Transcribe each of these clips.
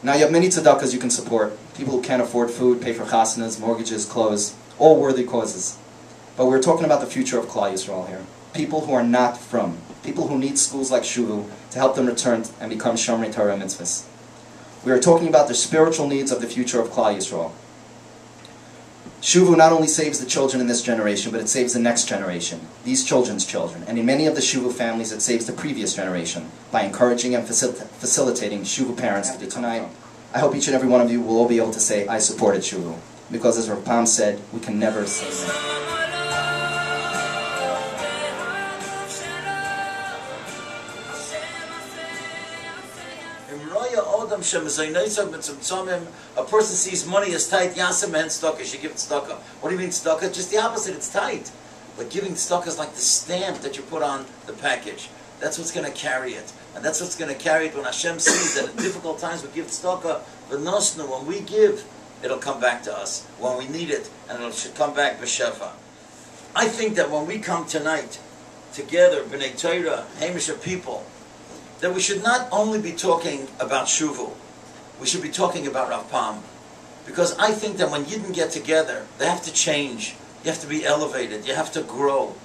Now you have many tzedakahs you can support. People who can't afford food, pay for chasanas, mortgages, clothes, all worthy causes. But we're talking about the future of Klal Yisrael here. People who are not from, people who need schools like Shuvu to help them return and become Shomrei Torah and Mitzvahs. We are talking about the spiritual needs of the future of Klal Yisrael. Shuvu not only saves the children in this generation, but it saves the next generation, these children's children. And in many of the Shuvu families, it saves the previous generation by encouraging and facilitating Shuvu parents to do tonight. I hope each and every one of you will all be able to say, I supported Shuvu. Because as Rav Pam said, we can never say no. A person sees money is tight, yasam and tzedakah, she give tzedakah. What do you mean tzedakah? Just the opposite, it's tight. But giving tzedakah is like the stamp that you put on the package. That's what's going to carry it. And that's what's going to carry it when Hashem sees that at difficult times we give tzedakah, but nosnu, when we give, it'll come back to us. When we need it, and it should come back b'shefa. I think that when we come tonight, together, b'nei Torah, Hamisha people, that we should not only be talking about Shuvu, we should be talking about Rav Pam. Because I think that when Yidden get together, they have to change. You have to be elevated. You have to grow.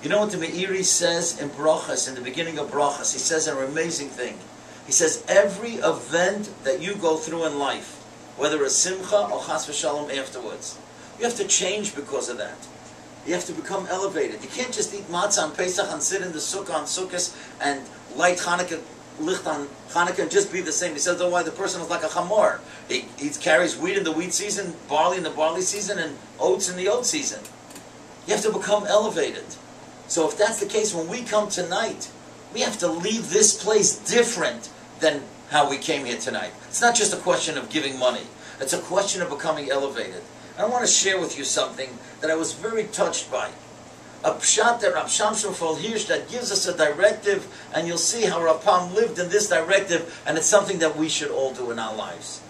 You know what the Meiri says in Brachas, in the beginning of Brachas? He says an amazing thing. He says, every event that you go through in life, whether it's simcha or chas v'shalom afterwards, you have to change because of that. You have to become elevated. You can't just eat matzah on Pesach and sit in the sukkah on Sukkot and light Hanukkah, licht on Hanukkah and just be the same. He says, otherwise the person is like a chamor. He carries wheat in the wheat season, barley in the barley season, and oats in the oat season. You have to become elevated. So if that's the case, when we come tonight, we have to leave this place different than how we came here tonight. It's not just a question of giving money. It's a question of becoming elevated. I want to share with you something that I was very touched by. A pshat that Rav Shamshon Hirsch that gives us a directive, and you'll see how Rav Pam lived in this directive, and it's something that we should all do in our lives.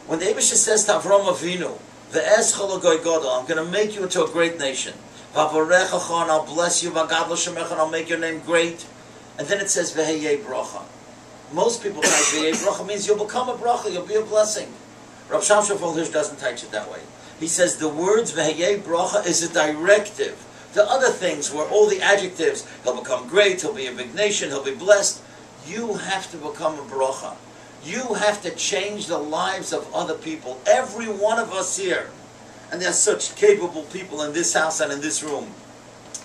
When the Eibusha says to Avram Avinu, "Ve'es chologoy godol," I'm going to make you into a great nation. V'avarechacha, and I'll bless you. V'gadol shemecha, and I'll make your name great. And then it says V'heyei bracha. Most people type V'heyei bracha means you'll become a bracha, you'll be a blessing. Rav Shamshon Hirsch doesn't teach it that way. He says the words V'heyei bracha is a directive. The other things were all the adjectives. He'll become great, he'll be a big nation, he'll be blessed. You have to become a bracha. You have to change the lives of other people. Every one of us here, and there are such capable people in this house and in this room,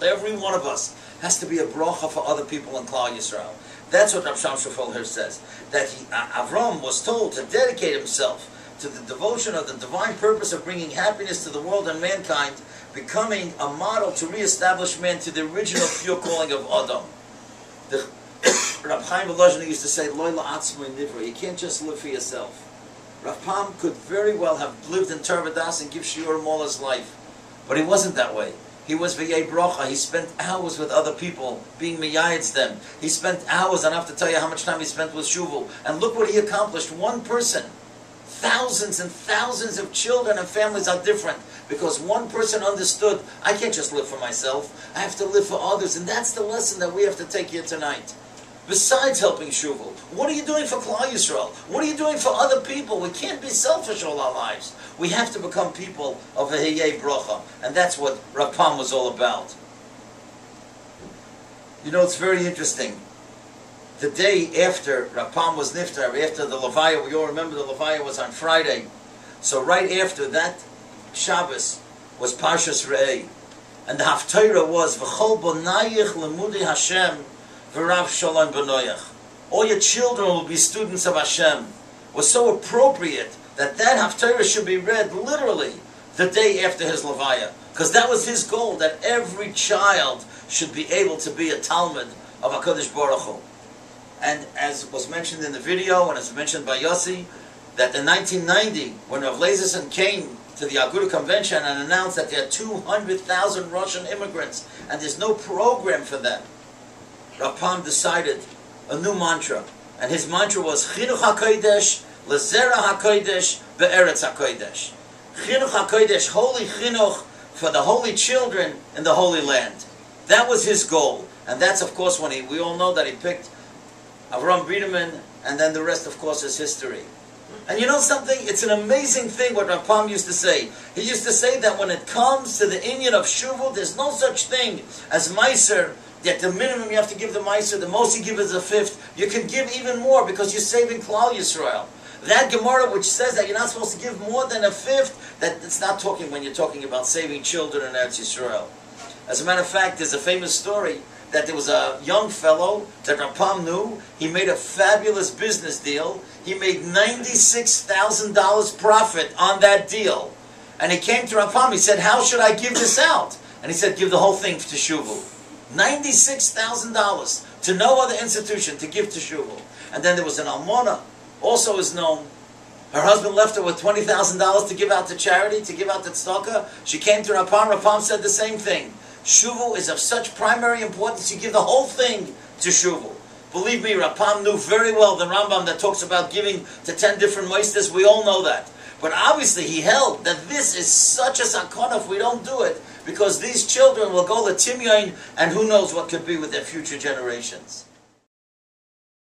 every one of us has to be a bracha for other people in Klal Yisrael. That's what Rav Shamshon Hirsch says. That Avram was told to dedicate himself to the devotion of the divine purpose of bringing happiness to the world and mankind, becoming a model to reestablish man to the original pure calling of Adam. The Rav Chaim Volozhin used to say, "Lo la'atzmo nivra." You can't just live for yourself. Rav Pam could very well have lived in Tervadas and give shiurim all his life, but he wasn't that way. He was v'yei bracha. He spent hours with other people, being miyayitz them. He spent hours, and I have to tell you how much time he spent with Shuvu. And look what he accomplished. One person. Thousands and thousands of children and families are different because one person understood, I can't just live for myself, I have to live for others, and that's the lesson that we have to take here tonight. Besides helping Shuvu, what are you doing for Klal Yisrael? What are you doing for other people? We can't be selfish all our lives. We have to become people of V'heyei bracha, and that's what Rav Pam was all about. You know, it's very interesting. The day after Rav Pam was niftar, after the Levaya, we all remember the Levaya was on Friday. So right after that Shabbos was Parshas Re'eh. And the Haftarah was V'chol bonayich lemudei Hashem v'rav shalom b'noyach. All your children will be students of Hashem. Was so appropriate that Haftarah should be read literally the day after his Levaya. Because that was his goal, that every child should be able to be a Talmud of HaKadosh Baruch Hu. And as was mentioned in the video, and as mentioned by Yossi, that in 1990, when Rav Leizerson came to the Aguda Convention and announced that there are 200,000 Russian immigrants, and there's no program for them, Rav Pam decided a new mantra. And his mantra was, Chinuch HaKodesh, Lezera HaKodesh, Be'eretz HaKodesh. Chinuch HaKodesh, holy chinuch, for the holy children in the Holy Land. That was his goal. And that's, of course, when we all know that he picked Avram Biederman, and then the rest, of course, is history. And you know something? It's an amazing thing what Rapam used to say. He used to say that when it comes to the inyan of Shuvu, there's no such thing as Meiser. At the minimum you have to give the Meiser, the most you give is a fifth. You can give even more because you're saving Klal Yisrael. That Gemara which says that you're not supposed to give more than a fifth, that it's not talking when you're talking about saving children in Eretz Yisrael. As a matter of fact, there's a famous story that there was a young fellow that Rapam knew. He made a fabulous business deal. He made $96,000 profit on that deal. And he came to Rapam, he said, how should I give this out? And he said, give the whole thing to Shuvu. $96,000 to no other institution to give to Shuvu. And then there was an Almona, also is known. Her husband left her with $20,000 to give out to charity, to give out to tzedakah. She came to Rapam, Rapam said the same thing. Shuvu is of such primary importance, you give the whole thing to Shuvu. Believe me, Rapam knew very well the Rambam that talks about giving to 10 different moistes. We all know that. But obviously he held that this is such a sakana if we don't do it, because these children will go to Timyain and who knows what could be with their future generations.